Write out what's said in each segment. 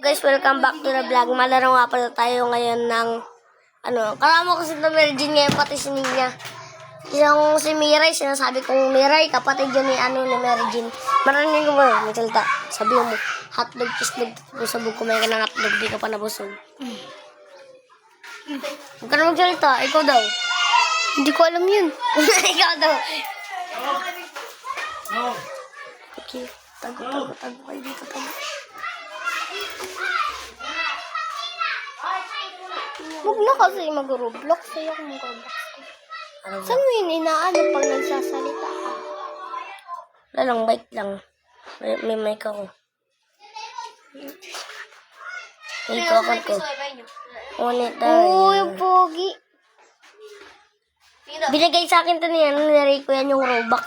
guys, welcome back to the vlog. Malaro nga pala tayo ngayon ng kalamo kasi na Mary Jane ngayon, pati si Nia. Isang si Miray, sinasabi kong Miray, kapatid yun ni Mary Jane. Maraming ko ba, may salita. Sabi mo, hotdog, cheesedog, sabog, kumain ka ng hotdog, di ka pa nabusog. Huwag ka na magsalita, ikaw daw. Hindi ko alam yun. Ikaw daw. Okay, tago kayo dito, tago. Huwag na kasi mag-roblox. Sa'yo ako mag-roblox. Saan mo yun inaano pag nagsasalita ka? Wala lang, mic lang. May mic ako. May kakot ko. Ulit tayo. Oo, yung pogi. Binigay sa akin ito niya, ko yan yung Robux.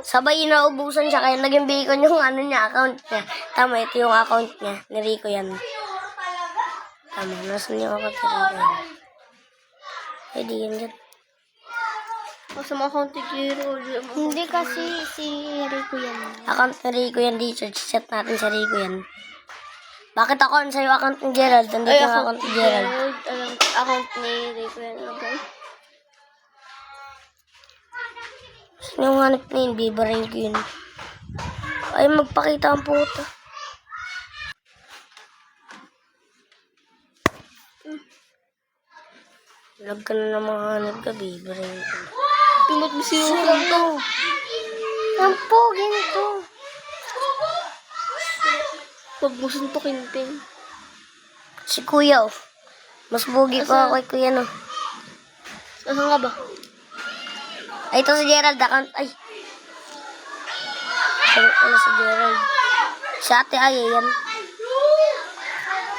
Sabay inaubusan siya, kaya naging bacon yung account niya. Tama, ito yung account niya. Nari ko yan. Tama, nasan yung account niya? Pwede yan dyan. O sa mga account ni Jiro. Hindi kasi si Rico yan. Account ni Rico yan dito. Chat natin sa Rico yan. Bakit ako sa'yo account ni Gerald? Nandito yung account ni Gerald. Account ni Rico yan. Okay. Sino yung hanap na yun? Bibarin ko yun. Ay, magpakita ang puta. Lag ka na naman hanap ka, bibarin ko. Tumot mo si Rico. Ang pogi nito. Huwag mo suntukin, Pin. Si Kuya, oh. Mas bugi pa ako kay Kuya, no? Asan nga ba? Ay, ito si Gerald. Ay. Ano si Gerald? Si ate ay, yan.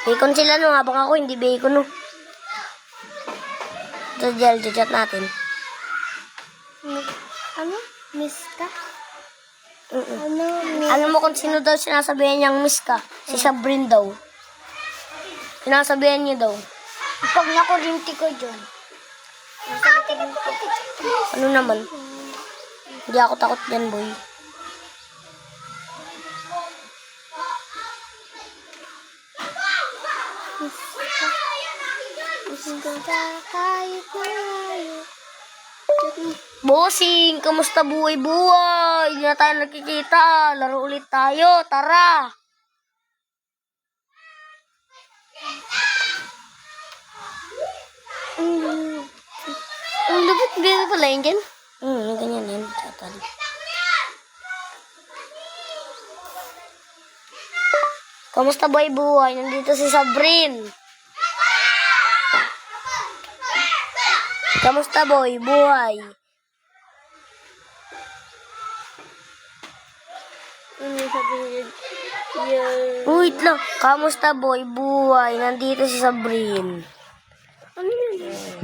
Bacon sila, no? Habang ako, hindi bacon, no? Ito si Gerald, chat natin. Ano? Miss ka? Alam mo kung sino daw sinasabihan niyang miss ka? Si Sabrine daw. Sinasabihan niya daw. Pag nakurinti ko dyan. Ano naman? Hindi ako takot yan, boy. Bossing, kamusta buhay-buhay? Hindi na tayo nakikita. Laro ulit tayo. Tara! Ang lupit dito pala yun dyan. Ganyan yan. Chatan. Kamusta buhay-buhay? Nandito si Sabrine. Kamusta buhay? Ano sabi niya? Yeah. Wait lang. Kamusta buhay? Nandito si Sabrine. Ano yun?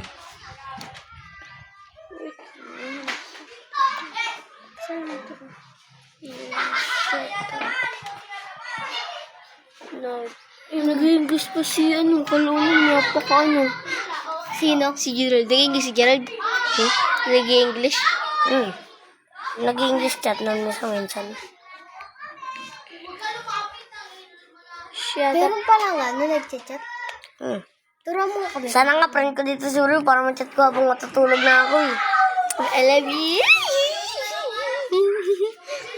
No. Nag-English pa si kalungan napaka Sino? Si Gerald. Nag-English si Gerald? Nag-English? Nag-English chat na minsan. Meron pala nga, nag-chat. Turo mo kami. Sana nga friend ko dito si Uri para ma-chat ko habang matutulog na ako eh. I love you.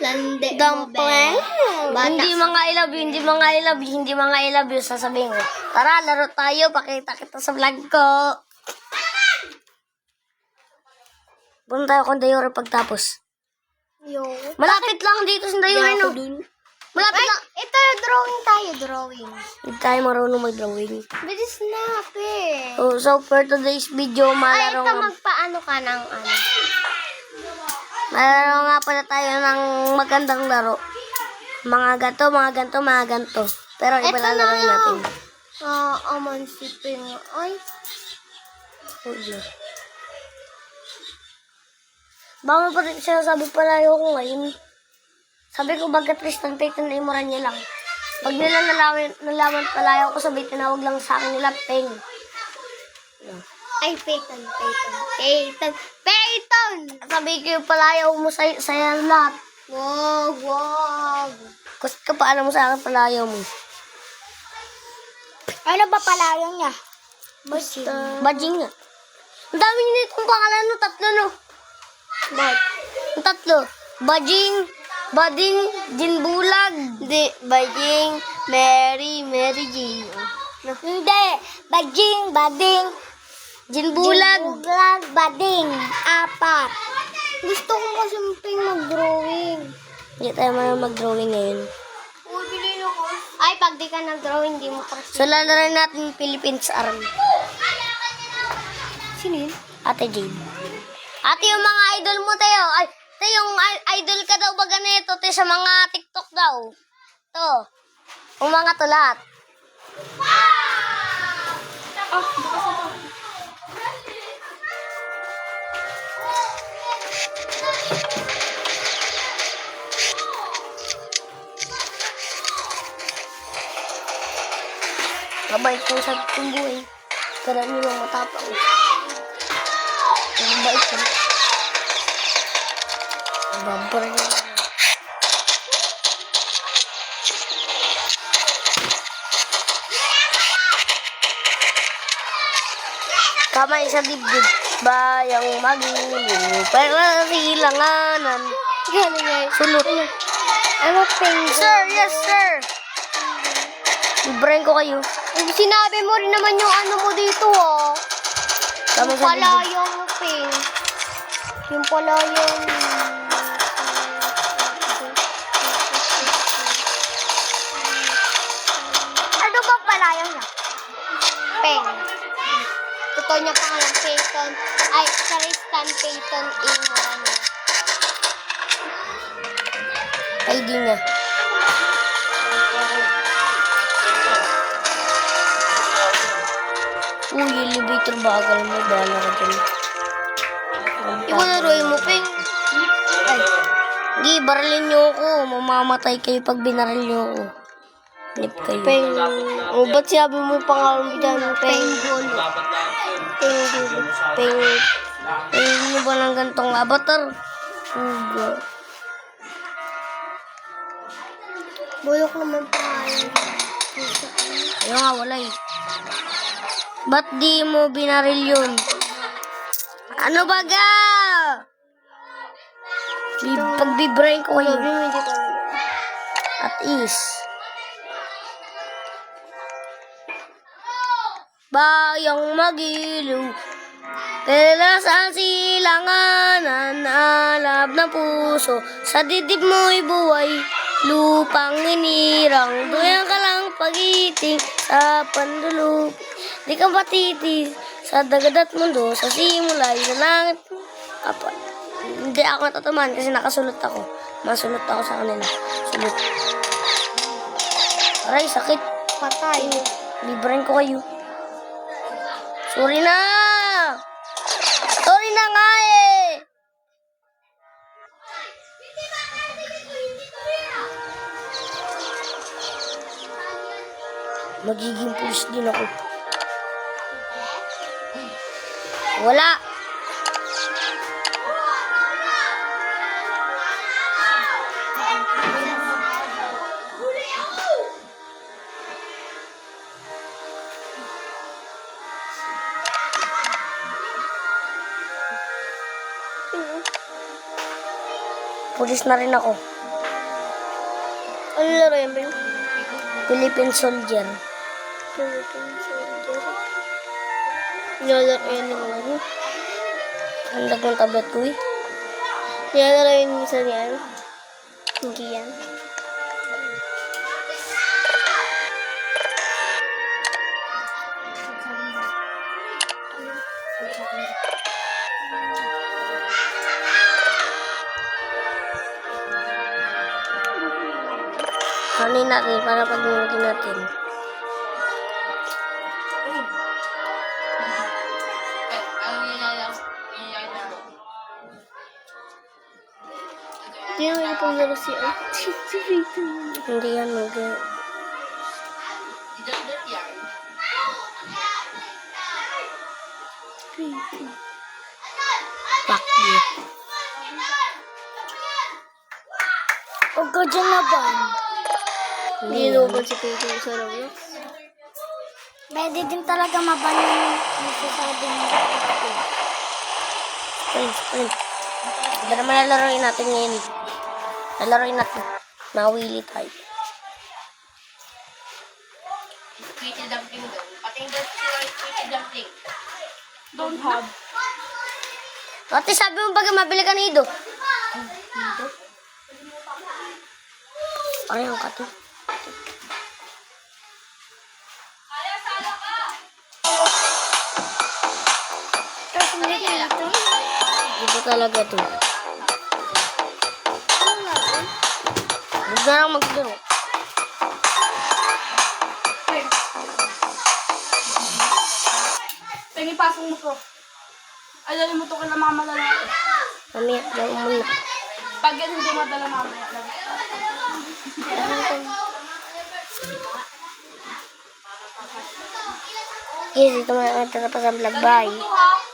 Lande Dumpling. Hindi mga I love you, sasabihin ko. Tara, laro tayo, pakita kita sa vlog ko. Punta tayo kung Dayore pagtapos. Yo. Malapit lang dito sa Dayore, no? Malapit lang. Ito, drawing. Hindi tayo marunong mag-drawing. Bilis na, pe. So for today's video, Ay, ito magpaano ka ng ano. Malaro nga pala tayo ng magandang laro. Mga ganto. Pero iba lang laruin natin. Amansipin. Ay. Baka pa rin sinasabi palayo ko ngayon. Sabi ko bagat Tristan Peyton na imuran niya lang. Pag nila nalaman palayo ko, sabi tinawag lang sa akin nila Peng. Ay, Peyton. Sabi ko palayo mo saya lahat. Wag. Kasi ka paano mo sa akin palayo mo. Ano ba pala yun niya? Bajing nga. Ang dami nitong pangalan no, tatlo no. Bakit? Ang tatlo. Bajing, Bading, Jinbulag. Hindi, Bajing, Mary Jane. Hindi, Bajing, Bading, Jinbulag. Bulag, Bading, apat. Gusto ko kasi mag-drawing. Hindi tayo marunong mag-drawing ngayon. Ay, pag di ka nag-drawing, di mo kasi. So, lalaran natin Philippines Army. Sino yun? Ate Jade. Ate, yung mga idol mo tayo. Ay, tayo, yung idol ka daw baga na ito, tayo sa mga TikTok daw. To. Yung mga tulat. Mabait ko sa tumbuhay. Kaya nilang matapang. Mabait ko. Babar niya. Kamay sa dibdib, bayang magiliw, para silanganan. Galing nga. Sulot. Ano, penguin? Sir, yes sir. Librahin ko kayo. Sinabi mo rin naman yung ano mo dito, oh. Kamay Yung sa pala dibdib. yung pink. Yung pala yung... Ano ba pala yung pink? Totoo niya pangalan, Peyton. Ay, Tristan Peyton Ingram. ID niya. Uy, elevator bagal mo. Bahala ka dyan. Ikaw na Roy mo, pink. Ay. Hindi, baralin niyo ako. Mamamatay kayo pag binaril niyo ako. Flip kayo. Peng. O, ba't sabi mo pangalan mo dyan? Penguin. Penguin. Peng. Peng niyo ba ng gantong avatar? Uga. Bulok naman pangalan. Ayaw nga, wala eh. Ba't di mo binaril yun? Ano baga? Pag-bibrain ko kayo. At is. Bayang magiliw, telas ang silanganan, alab ng puso, sa dibdib mo'y buhay, lupang inirang, doyan ka lang pagiting, sa pandulog, di ka patitis, sa dagat at mundo, sa simulay, sa langit, apa. Hindi ako natatamaan kasi nakasulot ako. Masulot ako sa kanila. Sulot. Aray, sakit. Patay. Librahin ko kayo. Sorry na! Sorry na nga eh! Magiging pulis din ako. Wala! Pulis na rin ako. Ano laro yan, Ben? Philippine Soldier. Philippine Soldier. Nilalaro yan ng ano? Handag ng tablet ko eh. Nilalaro yan minsan yan. Hindi yan. Kanin natin para pag-nilagin natin. Hindi naman yung paglaro si Hindi yan Fuck you. Huwag ka dyan na ba? Hindi naman si Peyton sa Roblox. Pwede din talaga mabanyo yung nasasabi mo. Sprint. Hindi naman lalaroin natin ngayon. Lalaroin natin. Nawili tayo. Kitty dumpling daw. Pating daw kitty dumpling. Don't have. Ate, sabi mo baga mabili ka nido. Ay, ang kati. Tapos hindi ka ito. Dito talaga to. Huwag na lang maglaro. Tingin pasok mo to. Ay, mo to kay mama lalaki. Mamaya, gawin mo na. Pag yan hindi madala mamaya. Yes, ito mga ito na pa sa vlog. Bye. Ito ha.